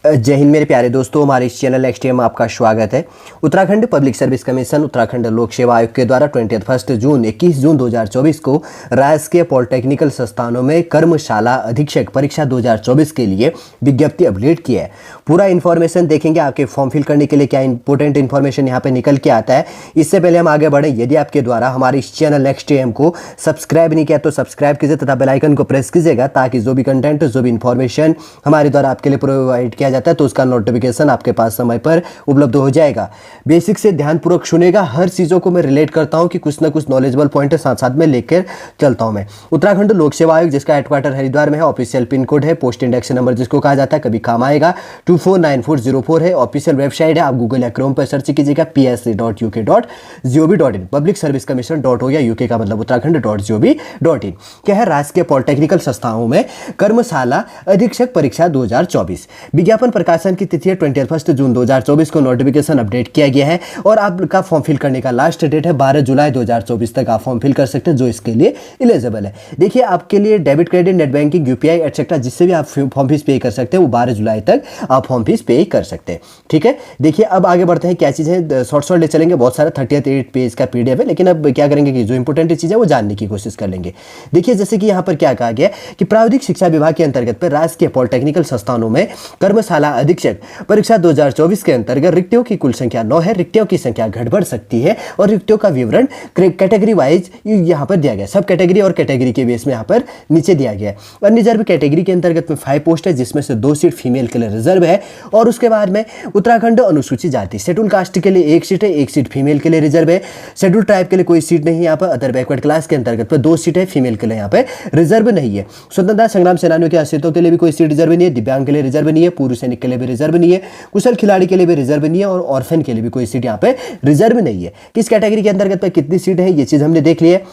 जय हिंद मेरे प्यारे दोस्तों, हमारे इस चैनल एक्सटीएम में आपका स्वागत है। Uttarakhand public service commission Uttarakhand लोक सेवा आयोग के द्वारा 21 जून 2024 को राजकीय पॉलिटेक्निकल संस्थानों में कर्मशाला अधीक्षक परीक्षा 2024 के लिए विज्ञप्ति अपडेट की है। पूरा इन्फॉर्मेशन देखेंगे। आपके फॉर्म फिल करने के लिए क्या इंपॉर्टेंट इन्फॉर्मेशन यहाँ पे निकल के आता है। इससे पहले हम आगे बढ़े, यदि आपके द्वारा हमारे इस चैनल एक्सटीएम को सब्सक्राइब नहीं किया तो सब्सक्राइब कीजिए तथा बेल आइकन को प्रेस कीजिएगा, ताकि जो भी कंटेंट, जो भी इन्फॉर्मेशन हमारे द्वारा आपके लिए प्रोवाइड किया जाता है तो उसका नोटिफिकेशन आपके पास समय पर उपलब्ध हो जाएगा। बेसिक से ध्यानपूर्वक सुनेगा, हर चीज़ों को मैं रिलेट करता हूं कि कुछ ना कुछ नॉलेजेबल पॉइंट साथ साथ में लेकर चलता हूं मैं। उत्तराखंड लोक सेवा आयोग, जिसका हेडक्वार्टर हरिद्वार में है, ऑफिशियल पिन कोड है, पोस्ट इंडेक्स नंबर जिसको कहा जाता है, कभी काम आएगा 249404 है। ऑफिशियल वेबसाइट है, आप गूगल या क्रोम पर सर्च कीजिएगा psc.uk.gov.in। Public service commission dot हो या यूके का मतलब उत्तराखंड.gov.in। क्या है? राजकीय पॉलिटेक्निकल संस्थाओं में कर्मशाला अधीक्षक परीक्षा 2024। विज्ञापन प्रकाशन की तिथि है 21 जून 2024 को नोटिफिकेशन अपडेट किया गया है और आपका फॉर्म फिल करने का लास्ट डेट है 12 जुलाई 2024 तक आप फॉर्म फिल कर सकते हैं, जो इसके लिए एलिजिबल है। देखिए, आपके लिए debit, credit, net banking, UPI etcetera जिससे भी आप फॉर्म फीस पे कर सकते हैं, वो 12 जुलाई तक आप फॉर्म फीस पे कर सकते हैं। ठीक है, देखिए अब आगे बढ़ते हैं। क्या चीज़ है, शॉर्ट ले चलेंगे, बहुत सारा 38 पेज का पीडीएफ है, लेकिन अब क्या करेंगे कि जो इंपॉर्टेंट चीज़ है वो जानने की कोशिश कर लेंगे। देखिए, जैसे कि यहाँ पर क्या कहा गया कि प्राविधिक शिक्षा विभाग के अंतर्गत पर राजकीय पॉलिटेक्निकल संस्थानों में कर्मशाला अधीक्षक परीक्षा 2024 के अंतर्गत रिक्तियों की कुल संख्या 9 है। रिक्तियों की संख्या घट बढ़ सकती है और रिक्तियों का विवरण कैटेगरी वाइज यहाँ पर दिया गया, सब कैटेगरी और कैटेगरी के बेस में यहाँ पर नीचे दिया गया है। अनरिजर्व कैटेगरी के अंतर्गत में 5 पोस्ट है, जिसमें से 2 सीट फीमेल के लिए रिजर्व है। और उसके बाद में उत्तराखंड अनुसूचित जाति शेड्यूल कास्ट के लिए 1 सीट है, 1 सीट फीमेल के लिए रिजर्व है। शेड्यूल ट्राइब के लिए कोई सीट नहीं है यहाँ पर। अदर बैकवर्ड क्लास के अंतर्गत पर 2 सीट है, फीमेल के लिए यहाँ पे रिजर्व नहीं है। स्वतंत्रता संग्राम सेनानियों के आश्रितों के लिए भी कोई सीट रिजर्व नहीं है। दिव्यांग के लिए रिजर्व नहीं है। पूर्व सैनिक के लिए भी रिजर्व नहीं है। कुशल खिलाड़ी के लिए भी रिजर्व नहीं है और ऑर्फन के लिए भी कोई सीट यहाँ पे रिजर्व नहीं है। किस कैटेगरी के अंतर्गत पे कितनी सीट है, ये चीज हमने देख ली है।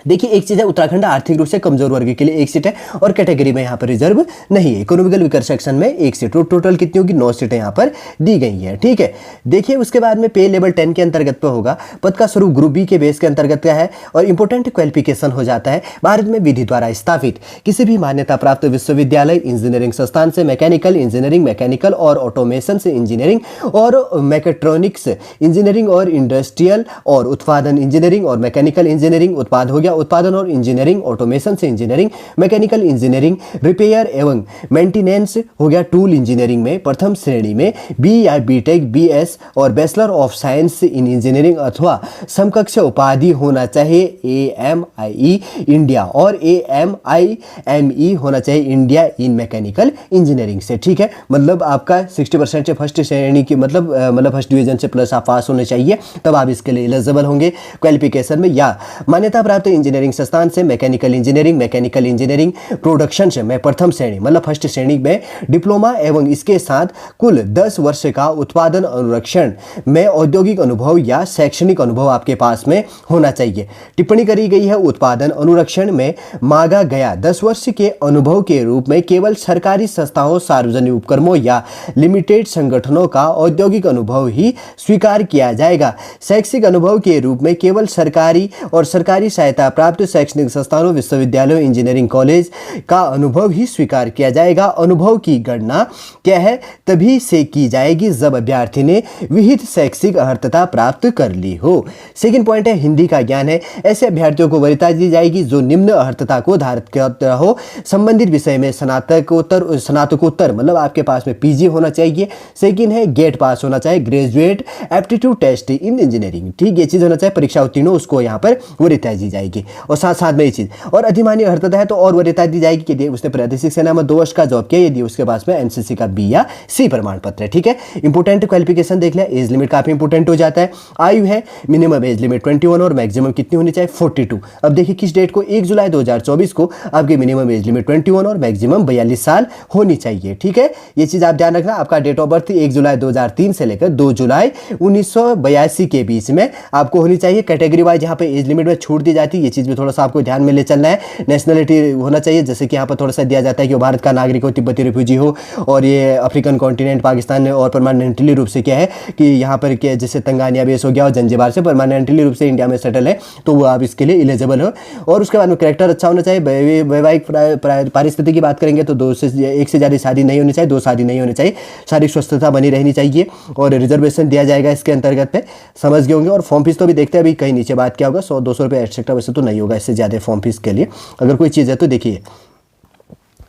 देखिए, एक चीज़ है, उत्तराखंड आर्थिक रूप से कमजोर वर्ग के लिए 1 सीट है और कैटेगरी में यहाँ पर रिजर्व नहीं है। इकोनॉमिकल वीकर सेक्शन में 1 सीट, टोटल कितनी होगी? 9 सीटें यहाँ पर दी गई हैं। ठीक है, देखिए उसके बाद में पे लेवल 10 के अंतर्गत पे होगा। पद का स्वरूप ग्रुप बी के बेस के अंतर्गत क्या है और इंपोर्टेंट क्वालिफिकेशन हो जाता है भारत में विधि द्वारा स्थापित किसी भी मान्यता प्राप्त विश्वविद्यालय, इंजीनियरिंग संस्थान से मैकेनिकल इंजीनियरिंग, मैकेनिकल और ऑटोमेशन से इंजीनियरिंग और मैकेट्रॉनिक्स इंजीनियरिंग और इंडस्ट्रियल और उत्पादन इंजीनियरिंग और मैकेनिकल इंजीनियरिंग, उत्पाद हो गया उत्पादन और इंजीनियरिंग, ऑटोमेशन से इंजीनियरिंग, मैकेनिकल इंजीनियरिंग, रिपेयर एवं मेंटेनेंस हो गया टूल इंजीनियरिंग में प्रथम श्रेणी में बी या बीटेक, बीएस और bachelor of science in engineering अथवा समकक्ष उपाधि होना चाहिए एएमआई इंडिया और एएमआई होना चाहिए इंडिया इन मैकेनिकल इंजीनियरिंग से। ठीक है, मतलब आपका 60% से फर्स्ट श्रेणी की मतलब फर्स्ट डिवीजन से प्लस आप पास होने चाहिए, तब आप इसके लिए एलिजिबल होंगे क्वालिफिकेशन में। या मान्यता प्राप्त इंजीनियरिंग संस्थान से मैकेनिकल इंजीनियरिंग प्रोडक्शन से मैं प्रथम श्रेणी मतलब फर्स्ट श्रेणी में डिप्लोमा एवं इसके साथ कुल 10 वर्ष का उत्पादन अनुरक्षण में औद्योगिक अनुभव या शैक्षणिक अनुभव आपके पास में होना चाहिए। टिप्पणी करी गई है, उत्पादन अनुरक्षण में मांगा गया 10 वर्ष के अनुभव के रूप में केवल सरकारी संस्थाओं, सार्वजनिक उपक्रमों या लिमिटेड संगठनों का औद्योगिक अनुभव ही स्वीकार किया जाएगा। शैक्षिक अनुभव के रूप में केवल सरकारी और सरकारी सहायता प्राप्त शैक्षणिक संस्थानों, विश्वविद्यालयों, इंजीनियरिंग कॉलेज का अनुभव ही स्वीकार किया जाएगा। अनुभव की गणना क्या है तभी से की जाएगी जब अभ्यर्थी ने विहित शैक्षिक अर्हता प्राप्त कर ली हो। सेकंड पॉइंट है, हिंदी का ज्ञान है। ऐसे अभ्यर्थियों को वरीयता दी जाएगी जो निम्न अर्हता को धारित करता हो। संबंधित विषय में स्नातकोत्तर मतलब आपके पास में पीजी होना चाहिए। सेकंड है, गेट पास होना चाहिए, graduate aptitude test in engineering. ठीक, ये चीज होना चाहिए, परीक्षा उत्तीर्ण हो उसको यहाँ पर वरीयता दी जाएगी। और साथ साथ में ये चीज और अधिमान्य अर्हता है तो और वरीयता दी जाएगी कि उसने प्रादेशिक सेना में 2 वर्ष का जॉब किया, यदि उसके पास में एनसीसी का बी या सी प्रमाण पत्र है। ठीक है, इंपोर्टेंट क्वालिफिकेशन देख लिया। एज लिमिट काफी इंपोर्टेंट हो जाता है। आयु है, मिनिमम एज लिमिट 21 और मैक्सिमम कितनी होनी चाहिए? 42। अब देखिए किस डेट को, 1 जुलाई 2024 को आपकी मिनिमम एज लिमिट 21 और मैक्सिमम 42 साल होनी चाहिए। ठीक है, ये चीज आप ध्यान रखना। आपका डेट ऑफ बर्थ 1 जुलाई 2003 से लेकर 2 जुलाई 1982 के बीच में आपको होनी चाहिए। कैटेगरी वाइज यहाँ पे एज लिमिट में छूट दी जाती है, ये चीज़ भी थोड़ा सा आपको ध्यान में ले चलना है। नेशनलिटी होना चाहिए, जैसे कि यहाँ पर थोड़ा सा दिया जाता है कि वो भारत का नागरिक हो, तिब्बती रिफ्यूजी हो, और ये अफ्रीकन कॉन्टिनेंट पाकिस्तान और परमानेंटली रूप से क्या है कि यहाँ पर क्या जैसे तंगानिया बेस हो गया और जंजीबार से परमानेंटली रूप से इंडिया में सेटल है, तो वो आप इसके लिए एलिजिबल हो। और उसके बाद में कैरेक्टर अच्छा होना चाहिए। वैवाहिक परिस्थिति की बात करेंगे तो 1 से ज़्यादा शादी नहीं होनी चाहिए, 2 शादी नहीं होनी चाहिए, शारीरिक स्वस्थता बनी रहनी चाहिए, और रिजर्वेशन दिया जाएगा इसके अंतर्गत पे, समझ गए होंगे। और फॉर्म फीस तो भी देखते हैं अभी कहीं नीचे बात क्या होगा, 100-200 रुपये एक्स्ट्रा वैसे तो नहीं होगा इससे ज़्यादा फॉर्म फीस के लिए। अगर कोई चीज़ है तो देखिए,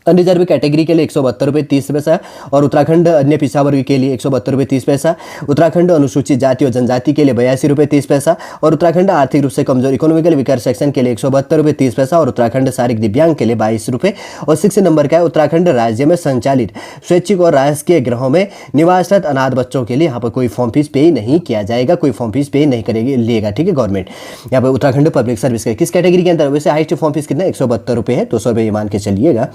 अनरिजर्व कैटेगरी के लिए 172 रुपये 30 पैसा, और उत्तराखंड अन्य पिछड़ा वर्ग के लिए 172 रुपये 30 पैसा, उत्तराखंड अनुसूचित जाति और जनजाति के लिए 82 रुपये 30 पैसा, और उत्तराखंड आर्थिक रूप से कमजोर इकोनॉमिकल वीकर सेक्शन के लिए 172 रुपये 30 पैसा, और उत्तराखंड शारीरिक दिव्यांग के लिए 22 रुपये। और 6 नंबर का है उत्तराखंड राज्य में संचालित स्वैच्छिक और राजकीय गृहों में निवासरत अनाथ बच्चों के लिए यहाँ पर कोई फॉर्म फीस पे नहीं किया जाएगा, कोई फॉर्म फीस पे नहीं करेगी लेगा, ठीक है गवर्नमेंट। यहाँ पर उत्तराखंड पब्लिक सर्विस का किस कैटेगरी के अंदर, वैसे हाईएस्ट फॉर्म फीस कितना 172 रुपये है, 200 रुपये मान के चलिएगा।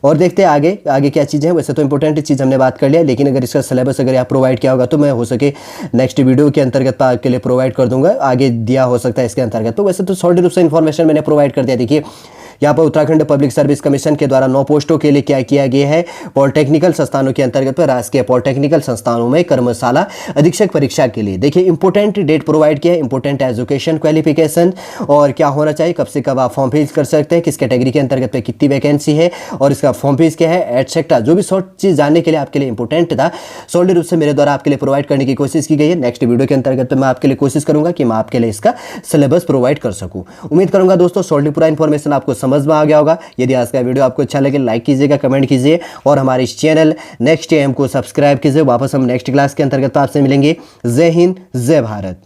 और देखते हैं आगे आगे क्या चीज़ें हैं। वैसे तो इंपॉर्टेंट चीज़ हमने बात कर लिया, लेकिन अगर इसका सिलेबस अगर आप प्रोवाइड किया होगा तो मैं हो सके नेक्स्ट वीडियो के अंतर्गत आपके लिए प्रोवाइड कर दूंगा, आगे दिया हो सकता है इसके अंतर्गत। तो वैसे तो शॉर्ट रूप से इन्फॉर्मेशन मैंने प्रोवाइड कर दिया। देखिए यहाँ पर उत्तराखंड पब्लिक सर्विस कमीशन के द्वारा 9 पोस्टों के लिए क्या किया गया है, पॉलिटेक्निकल संस्थानों के अंतर्गत पर राजकीय पॉलिटेक्निकल संस्थानों में कर्मशाला अधीक्षक परीक्षा के लिए देखिए इंपॉर्टेंट डेट प्रोवाइड किया है, इंपॉर्टेंट एजुकेशन क्वालिफिकेशन, और क्या होना चाहिए, कब से कब आप फॉर्म फीस कर सकते हैं, किस कैटेगरी के अंतर्गत पे कितनी वैकेंसी है, और इसका फॉर्म फीस क्या है, एटसेट्रा, जो भी शॉर्ट चीज़ जानने के लिए आपके लिए इंपॉर्टेंट था, सॉलिड रूप से मेरे द्वारा आपके लिए प्रोवाइड करने की कोशिश की गई है। नेक्स्ट वीडियो के अंतर्गत मैं आपके लिए कोशिश करूंगा कि मैं आपके लिए इसका सिलेबस प्रोवाइड कर सकूं। उम्मीद करूंगा दोस्तों सॉलिड पूरा इन्फॉर्मेशन आपको समझ में आ गया होगा। यदि आज का वीडियो आपको अच्छा लगे लाइक कीजिएगा, कमेंट कीजिए, और हमारे इस चैनल नेक्स्ट एएम को सब्सक्राइब कीजिए। वापस हम नेक्स्ट क्लास के अंतर्गत आपसे मिलेंगे। जय हिंद, जय भारत।